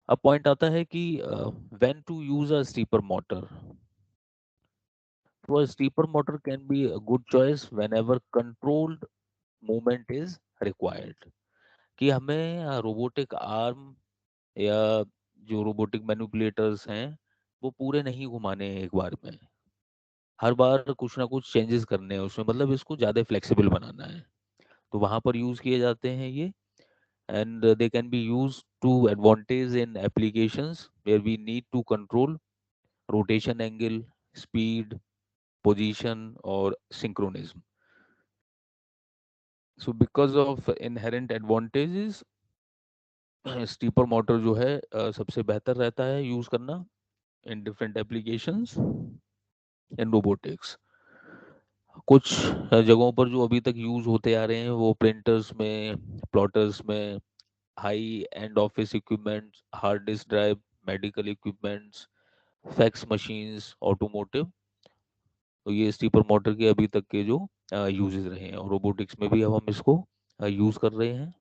अब पॉइंट आता है कि when to use a stepper motor. तो a steeper motor can be a good choice whenever controlled movement is required. कि हमें रोबोटिक आर्म या जो रोबोटिक मैनिपुलेटर्स हैं वो पूरे नहीं घुमाने हैं एक बार में. हर बार कुछ ना कुछ चेंजेस करने हैं उसमें, मतलब इसको ज़्यादा फ्लेक्सिबल बनाना है. तो वहाँ पर यूज़ किए जाते हैं ये. And they can be use to advantage in applications where we need to control rotation angle, speed, position और synchronism. So because of inherent advantages, stepper motor जो है सबसे बेहतर रहता है यूज करना in different applications in robotics. कुछ जगहों पर जो अभी तक यूज होते आ रहे हैं वो प्रिंटर्स में, प्लॉटर्स में, high and office equipments, hard disk drive, medical equipments, fax machines, automotive. तो ये स्टीपर मोटर के अभी तक के जो यूजेस रहे हैं, और रोबोटिक्स में भी अब हम इसको यूज कर रहे हैं.